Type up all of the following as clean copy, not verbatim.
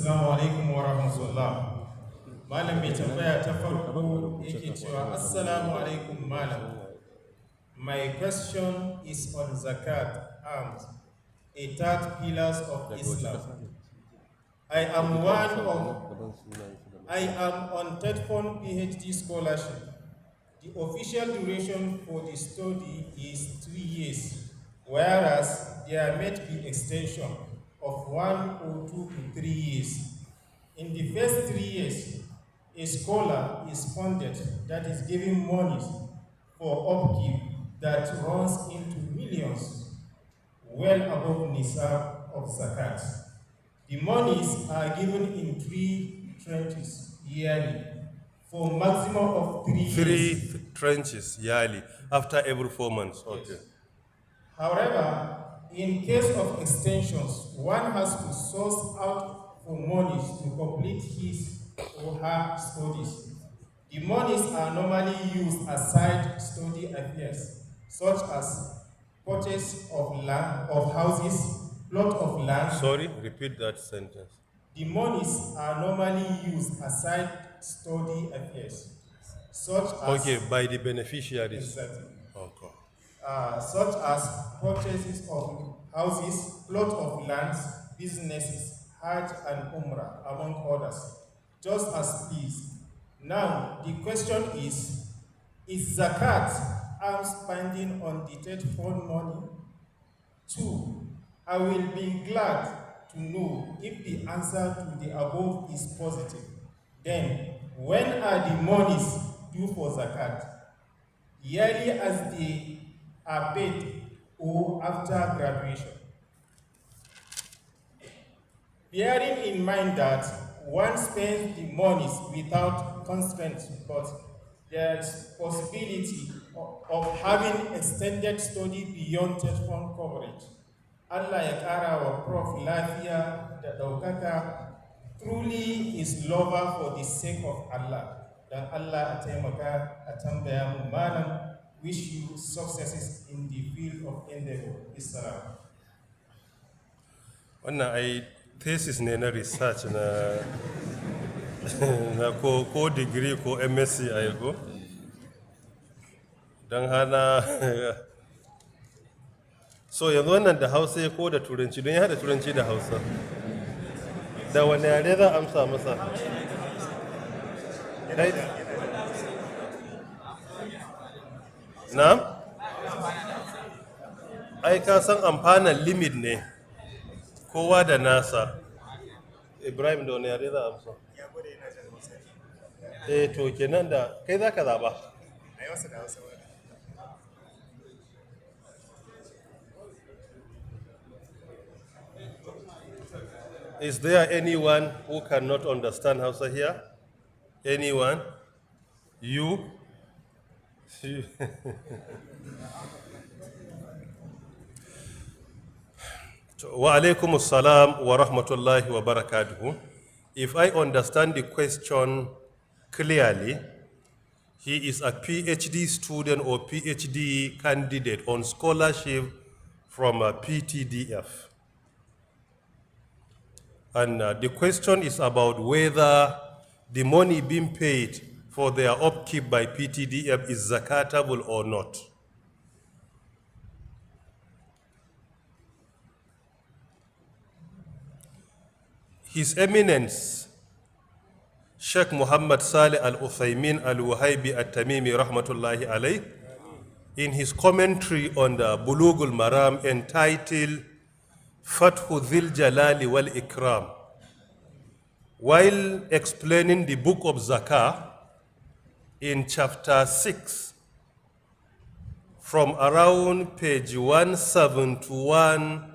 Assalamu alaikum wa rahmatullah. Malam mai tambaya ta farko yake cewa Assalamu alaikum malam. My question is on Zakat, a third pillars of Islam. I am on third form PhD scholarship. The official duration for the study is 3 years, whereas there may be extension of 1 or 2 to 3 years. In the first 3 years, a scholar is funded that is given money for upkeep that runs into millions, well above nisab of zakat. The monies are given in 3 tranches yearly for maximum of 3 years. 3 tranches yearly after every 4 months. Okay. Yes. However, in case of extensions, one has to source out for monies to complete his or her studies. The monies are normally used aside study affairs, such as purchase of land, of houses, plot of land. Sorry, repeat that sentence. The monies are normally used aside study affairs, such as... Okay, by the beneficiaries. Exactly. Okay. Such as purchases of houses, plot of lands, businesses, Hajj and Umrah, among others, just as pleased. Now, the question is Zakat arm spending on the third fund money? 2. I will be glad to know if the answer to the above is positive. Then, when are the monies due for Zakat? Yearly as they are paid or after graduation? Bearing in mind that one spends the monies without constraints, but there is possibility of having extended study beyond telephone coverage. Allah ya kara wa Prof lafiya da ɗaukaka, truly is lover for the sake of Allah. Dan Allah a taimaka a tambaya mu malam. Wish you successes in the field of endeavor. Islam. Wannan ai thesis ne na research na na ko degree ko MSc a yago. Don hana so yanzu wannan da Hausa ko da Turanci, don ya haɗa Turanci da Hausa. Da wani yare za a amsa masa? Na? Ai ka san amfanan limit ne, kowa da nasa. Ibrahim da wani yare za a amsa? To kenan da kai za ka zaɓa. Is there anyone who cannot understand Hausa here? Anyone? You? Wa alaikum assalam wa rahmatullahi wa barakatuhu. If I understand the question clearly, he is a PhD student or PhD candidate on scholarship from a PTDF. And the question is about whether the money being paid for their upkeep by PTDF is zakatable or not. His Eminence, Sheikh Muhammad Saleh Al-Uthaymin Al-Wahibi At-Tamimi Rahmatullahi Alayh, in his commentary on the Bulugul Maram entitled Fathu Dhil Jalali Wal Ikram, while explaining the book of Zakah in chapter 6, from around page 171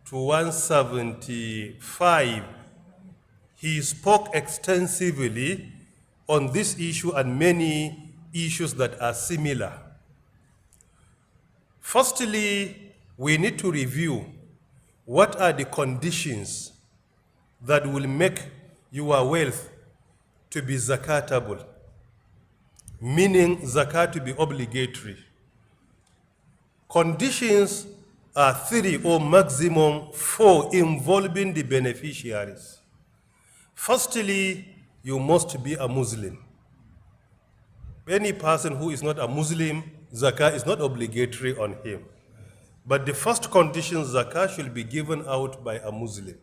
to 175, he spoke extensively on this issue and many issues that are similar. Firstly, we need to review what are the conditions that will make your wealth to be zakatable, meaning zakat to be obligatory. Conditions are 3 or maximum 4 involving the beneficiaries. Firstly, you must be a Muslim. Any person who is not a Muslim, zakah is not obligatory on him. But the first condition, zakah should be given out by a Muslim.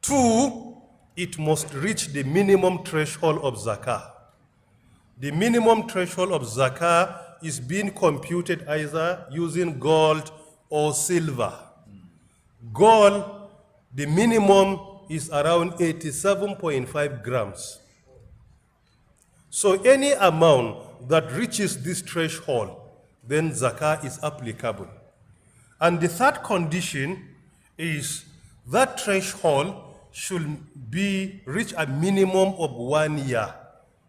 2, it must reach the minimum threshold of zakah. The minimum threshold of zakah is being computed either using gold or silver. Gold, the minimum is around 87.5 grams. So any amount that reaches this threshold, then zakah is applicable. And the third condition is that threshold should be reach a minimum of 1 year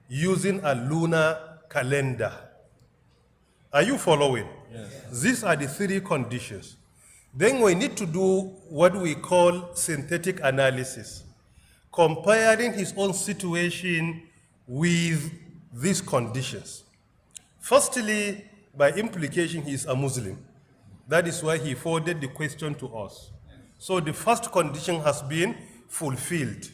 using a lunar calendar. Are you following? Yes. These are the 3 conditions. Then we need to do what we call synthetic analysis, comparing his own situation with these conditions. Firstly, by implication, he is a Muslim. That is why he forwarded the question to us. So the first condition has been fulfilled.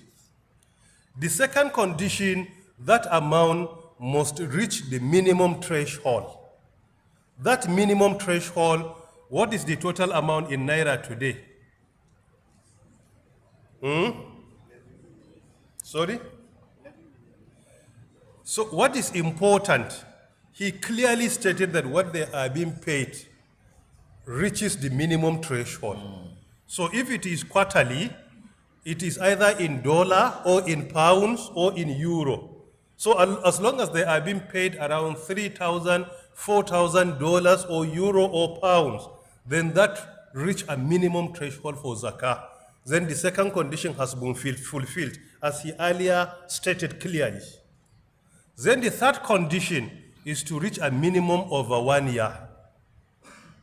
The second condition, that amount must reach the minimum threshold. That minimum threshold, what is the total amount in Naira today? Sorry? So what is important, he clearly stated that what they are being paid reaches the minimum threshold. So if it is quarterly, it is either in dollar or in pounds or in euro. So as long as they are being paid around $3,000, $4,000 or euro or pounds, then that reach a minimum threshold for zakah. Then the second condition has been fulfilled, as he earlier stated clearly. Then the third condition is to reach a minimum of 1 year.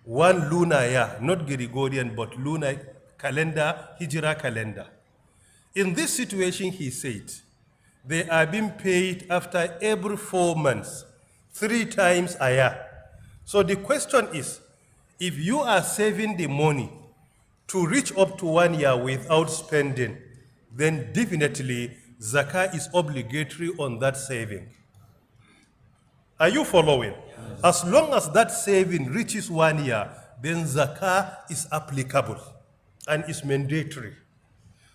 1 lunar year, not Gregorian, but lunar calendar, Hijra calendar. In this situation, he said, they are being paid after every 4 months, 3 times a year. So the question is, if you are saving the money to reach up to 1 year without spending, then definitely zakah is obligatory on that saving. Are you following? Yes. As long as that saving reaches 1 year, then zakah is applicable and is mandatory.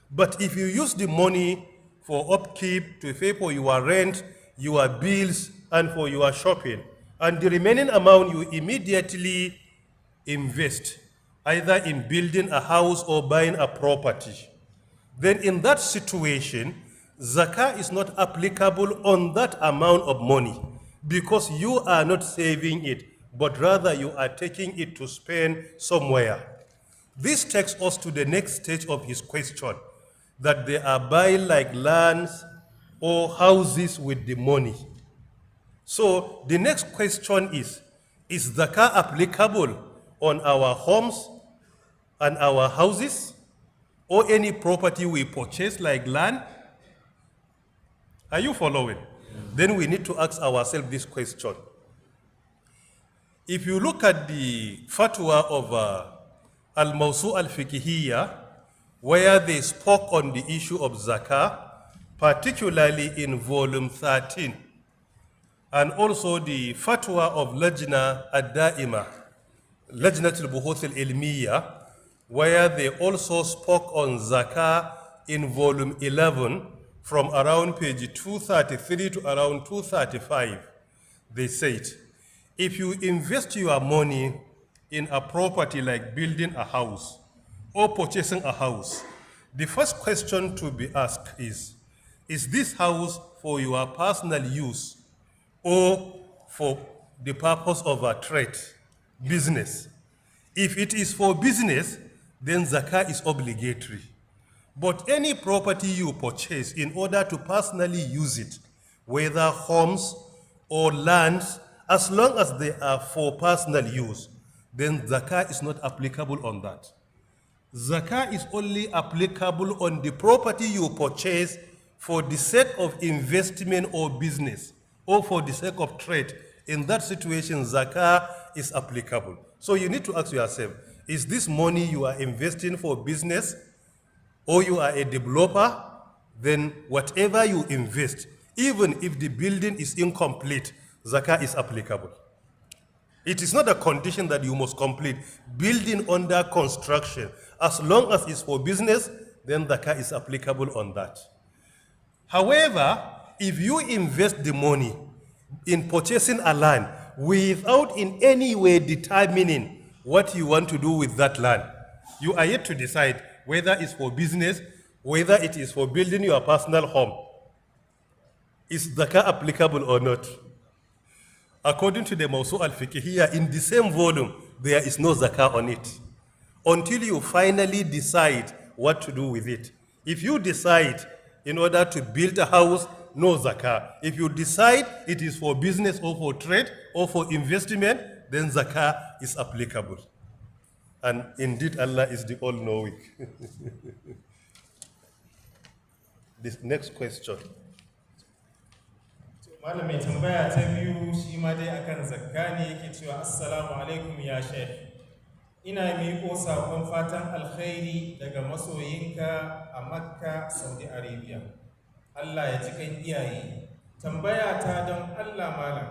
But if you use the money for upkeep, to pay for your rent, your bills, and for your shopping, and the remaining amount you immediately invest, either in building a house or buying a property, then in that situation, zakah is not applicable on that amount of money, because you are not saving it, but rather you are taking it to spend somewhere. This takes us to the next stage of his question, that they are buying like lands or houses with the money. So the next question is zakah applicable on our homes and our houses or any property we purchase like land? Are you following? Then we need to ask ourselves this question. If you look at the fatwa of Al-Mawsu' al-Fiqhiyya, where they spoke on the issue of zakah, particularly in volume 13, and also the fatwa of Lajna ad-Da'ima, Lajnat al-Buhuth al-Ilmiyya, where they also spoke on zakah in volume 11, from around page 233 to around 235, they said, if you invest your money in a property like building a house or purchasing a house, the first question to be asked is this house for your personal use or for the purpose of a trade, business? If it is for business, then zakah is obligatory. But any property you purchase in order to personally use it, whether homes or lands, as long as they are for personal use, then zakah is not applicable on that. Zakah is only applicable on the property you purchase for the sake of investment or business, or for the sake of trade. In that situation, zakah is applicable. So you need to ask yourself, is this money you are investing for business, or you are a developer? then whatever you invest, even if the building is incomplete, zakah is applicable. It is not a condition that you must complete. Building under construction, as long as it's for business, then zakah is applicable on that. However, if you invest the money in purchasing a land without in any way determining what you want to do with that land, you are yet to decide whether it's for business, whether it is for building your personal home. Is zakah applicable or not? According to the Mawsu' al-Fiqhiyya, in the same volume, there is no zakah on it until you finally decide what to do with it. If you decide in order to build a house, no zakah. If you decide it is for business or for trade or for investment, then zakah is applicable. And indeed, Allah is the all-knowing. This next question. Malam mai tambaya ta biyu shi ma dai akan zakka ne yake cewa assalamu alaikum ya sheikh. Ina miƙo saƙon fatan alkhairi daga masoyinka a Makka, Saudi Arabia. Allah ya ji kan iyaye. Tambaya ta don Allah malam,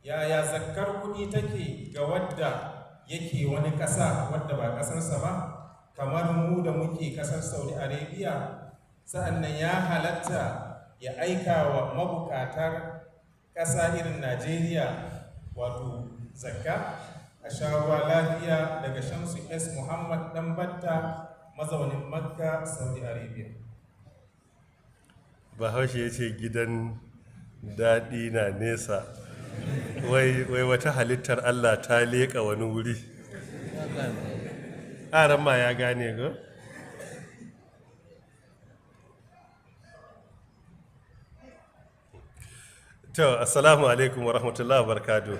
yaya zakkar kuɗi take ga wadda yake wani ƙasa wadda ba ƙasarsa ba, kamar mu da muke ƙasar Saudi Arabia, sa'annan ya halatta ya aika wa mabukatar ƙasa irin Najeriya wato zakka. A shawarwa lafiya daga Shamsu S. Muhammad Ɗanbatta, mazaunin Makka, Saudi Arabia. Bahaushe ya ce gidan daɗi na nesa, wai wata halittar Allah ta leƙa wani wuri. Ƙaran ma ya gane go? To, assalamu alaikum wa rahmatullahi wa barakatuh.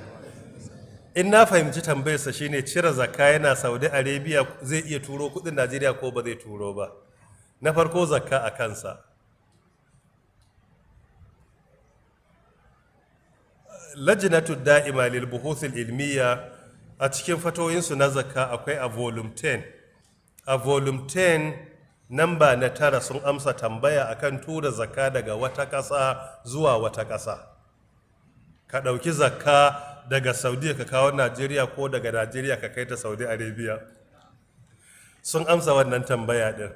In na fahimci tambayarsa shine cire zakka yana Saudi Arabia zai iya turo kudin Najeriya ko ba zai turo ba. Na farko zakka a kansa. Lajnatu da'ima lil buhuthil ilmiya a cikin fatoyinsu na zakka akwai a volume 10. A volume 10 namba na 9 sun amsa tambaya akan tura zakka daga wata ƙasa zuwa wata ƙasa. Ka ɗauki zakka daga Saudiya ka kawo Najeriya ko daga Najeriya ka kai ta Saudi Arabia. Sun amsa wannan tambaya ɗin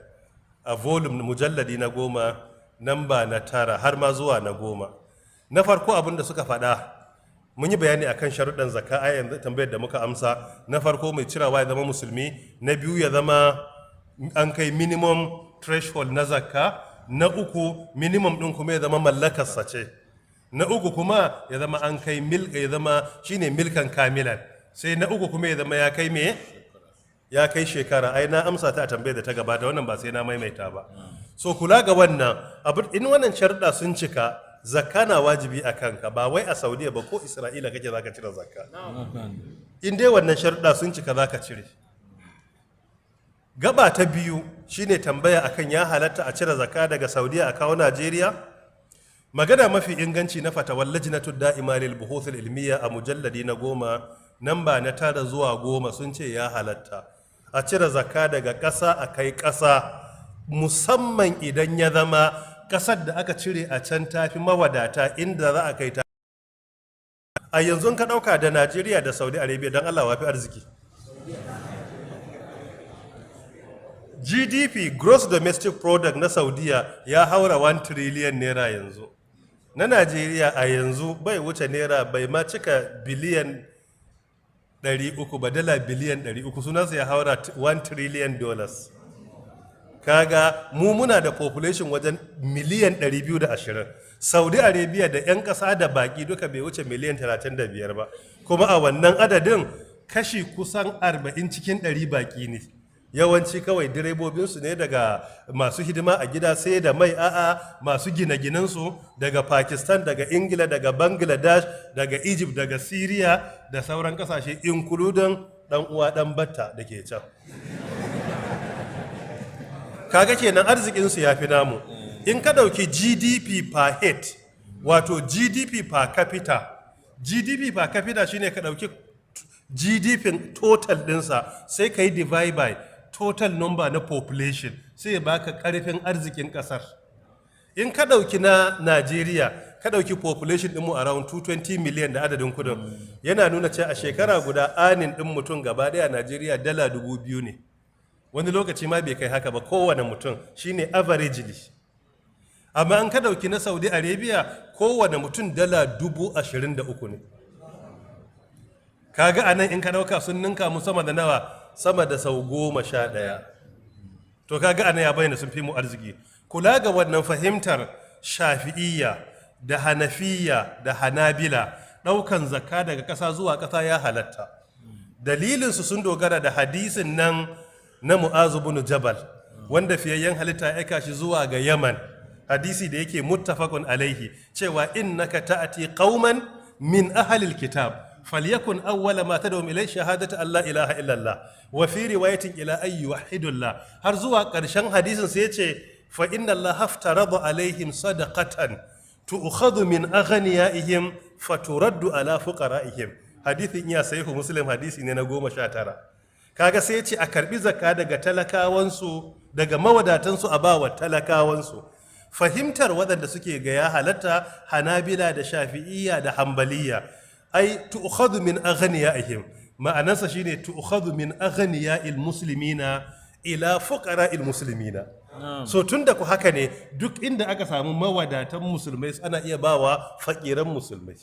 a volume mujalladi na 10 namba na 9 har ma zuwa na 10. Na farko abin da suka faɗa, mun yi bayani akan sharuɗan zakka a yanzu tambayar da muka amsa. Na farko mai cirawa ya zama musulmi, na biyu ya zama an kai minimum threshold na zakka, na uku minimum ɗin kuma ya zama mallakarsa ce, na uku kuma ya zama an kai ya zama shine milkan kamilan, sai na uku kuma ya zama ya kai me ya kai shekara. Ai na amsa ta a tambayar da ta gabata, wannan ba sai na maimaita ba. So kula ga wannan abu, in wannan sharuɗa sun cika, zakka na wajibi a kanka, ba wai a Saudiya ba ko Isra'ila kake zaka cire zakka. In dai wannan sharuɗa sun cika zaka cire. Gaba ta biyu shine tambaya akan ya halatta a cire zakka daga Saudiya a kawo Najeriya. Magana mafi inganci na fatawar lajnatu da'ima lil buhuthil ilmiya a mujalladi na 10 namba na 9 zuwa 10 sun ce ya halatta a cire zakka daga ƙasa a kai ƙasa, musamman idan ya zama ƙasar da aka cire a can tafi mawadata inda za a kai ta. A yanzu ka ɗauka da Najeriya da Saudi Arabia don Allah wafi arziki. GDP gross domestic product na Saudiya ya haura 1 trillion naira yanzu. Na Najeriya a yanzu bai wuce naira, bai ma cika biliyan 300 ba, dala biliyan 300, sunansa ya haura 1 trillion dollars. Kaga mu muna da population wajen miliyan 220. Saudi Arabia da 'yan ƙasa da baƙi duka bai wuce miliyan 35 ba, kuma a wannan adadin kashi kusan 40 cikin 100 baƙi ne. Yawanci kawai direbobinsu ne daga masu hidima a gida sai da mai, a'a masu gine-ginensu daga Pakistan, daga Ingila, daga Bangladesh, daga Egypt, daga Syria da sauran kasashe, including dan uwa dan batta da ke can. Kaga kenan arzikinsu ya fi namu. In ka ɗauki GDP per head, wato GDP per capita, GDP per capita shine ka ɗauki GDP total ɗinsa sai ka yi divide by total number na population, sai ya baka karfin arzikin kasar. in ka ɗauki na Najeriya ka ɗauki population ɗinmu around 220 million da adadin kudin yana nuna cewa a shekara guda anin ɗin mutum gaba ɗaya a Najeriya dala 2,000 ne, wani lokaci ma bai kai haka ba kowane mutum shine averagely. Amma an ka ɗauki na Saudi Arabia kowane mutum dala 23,000 ne. Kaga anan in ka ɗauka sun ninka mu sama da nawa, sama da sau 11. To kaga anan ya bayyana sun fi mu arziki. Kula ga wannan fahimtar Shafi'iyya da Hanafiyya da Hanabila ɗaukan zakka daga ƙasa zuwa ƙasa ya halatta. Dalilinsu sun dogara da hadisin nan na Mu'azu bin Jabal wanda fiyayyen halitta ya aika shi zuwa ga Yaman. Hadisi da yake muttafaqun alaihi cewa innaka ta'ati qauman min ahlil kitab falyakun awwala ma tad'um ilay shahadatu an la ilaha illallah wa fi riwayatin ila ay yuwahhidullah har zuwa ƙarshen hadisin sai yace fa inna allaha aftarada alaihim sadaqatan tu'khadhu min aghniyaihim faturaddu ala fuqaraihim. Hadisin iya sahihu Muslim, hadisi ne na 19. Kaga sai yace a karbi zakka daga talakawansu, daga mawadatansu a bawa talakawansu. Fahimtar waɗanda suke ga ya halatta Hanabila da Shafi'iyya da Hanbaliyya ai tu'khadhu min aghniyaihim, ma'anarsa shine tu'khadhu min aghniya'il muslimina ila fuqara'il muslimina. So tunda ku haka ne duk inda aka samu mawadatan musulmai ana iya bawa fakiran musulmai.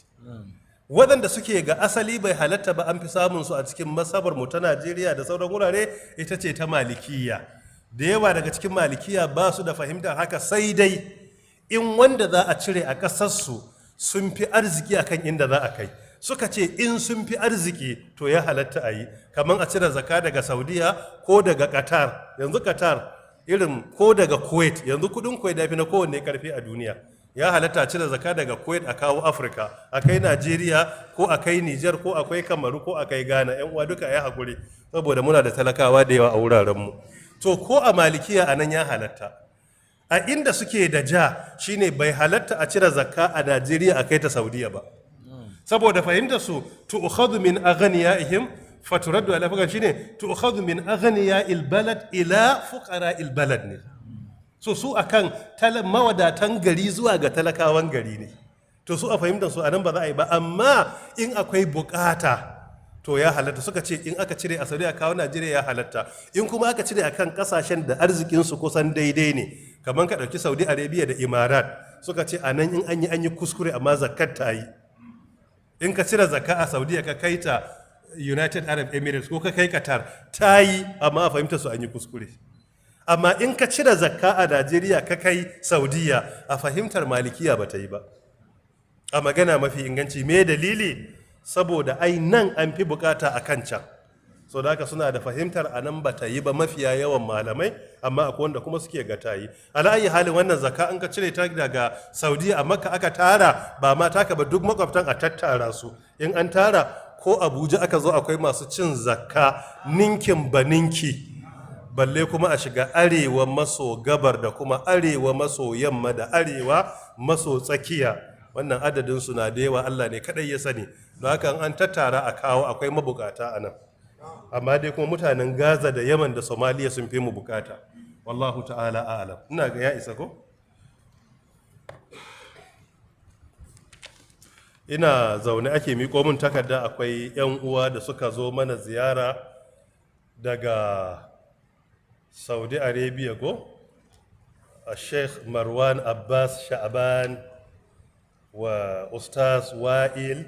Waɗanda suke ga asali bai halatta ba an fi samun su a cikin masabar mu ta Najeriya da sauran wurare ita ce ta Malikiyya. Da yawa daga cikin Malikiyya ba su da fahimtar haka, sai dai in wanda za a cire a ƙasarsu sun fi arziki akan inda za a kai. Suka ce in sun fi arziki to ya halatta a yi, kamar a cire zaka daga Saudiya ko daga Qatar. Yanzu Qatar irin ko daga Kuwait, yanzu kudin Kuwait ya fi na kowanne karfi a duniya. Ya halatta a cire zaka daga Kuwait a kawo Afirka, a kai Najeriya ko a kai Nijar ko akwai Kamaru ko a kai Ghana. Yan uwa duka ya haƙuri saboda muna da talakawa da yawa a wurarenmu. To ko a Malikiya a nan ya halatta. A inda suke da ja shine bai halatta a cire zakka a Najeriya a kai ta Saudiya ba. Saboda fahimtar su tu'khadhu min aghniyaihim faturaddu ala fuqara shine tu'khadhu min aghniya'il balad ila fuqara'il balad ne. So su akan mawadatan gari zuwa ga talakawan gari ne. To su a fahimtar su anan ba za a yi ba, amma in akwai bukata to ya halatta. Suka ce in aka cire a Saudiya kawo Najeriya ya halatta, in kuma aka cire akan kasashen da arzikinsu kusan daidai ne kamar ka ɗauki Saudi Arabia da Imarat, suka ce a nan in an yi kuskure amma zakat ta yi. In ka cire zakka a Saudiya ka kai ta United Arab Emirates ko ka kai Qatar ta yi, amma a fahimta su an yi kuskure. Amma in ka cire zakka a Najeriya ka kai Saudiya, a fahimtar Malikiya ba ta yi ba. A magana mafi inganci, me dalili? Saboda ai nan an fi bukata a kan can. So da haka suna da fahimtar a nan ba ta yi ba mafiya yawan malamai, amma akwai wanda kuma suke ga ta yi. Ala ayi halin wannan zakka an ka cire ta daga Saudiya a Makka aka tara, ba ma taka ba duk makwabtan a tattara su. In an tara ko Abuja aka zo akwai masu cin zakka ninkin ba ninki. Balle kuma a shiga arewa maso gabar da kuma arewa maso yamma da arewa maso tsakiya. Wannan adadin su na da yawa, Allah ne kadai ya sani. Don haka an tattara a kawo akwai mabukata a nan. Amma dai kuma mutanen Gaza da Yaman da Somalia sun fi mu bukata. Wallahu ta'ala a'lam. Ina ga ya isa ko? Ina zaune ake miƙo min takarda, akwai 'yan uwa da suka zo mana ziyara daga Saudi Arabia ko? A Sheikh Marwan Abbas Sha'ban wa Ustaz Wa'il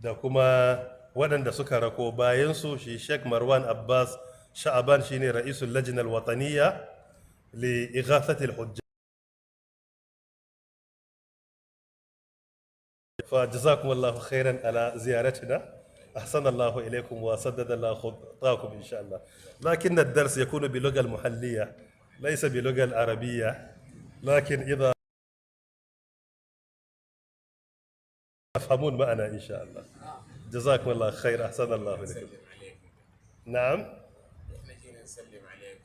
da kuma waɗanda suka rako bayansu. Shi Sheikh Marwan Abbas Sha'ban shine ra'isul lajnal wataniya li ighathatil hujja. فجزاكم الله خيرا على زيارتنا، أحسن الله إليكم وسدد الله خطاكم إن شاء الله. لكن الدرس يكون باللغة المحلية ليس باللغة العربية، لكن إذا تفهمون معنا إن شاء الله. جزاكم الله خير، أحسن الله إليكم. نعم،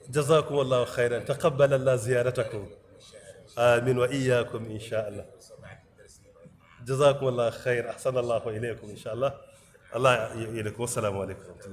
جزاكم الله خيرا، تقبل الله زيارتكم. آمين وإياكم إن شاء الله. جزاكم الله خير، أحسن الله إليكم إن شاء الله. الله يليكم، والسلام عليكم.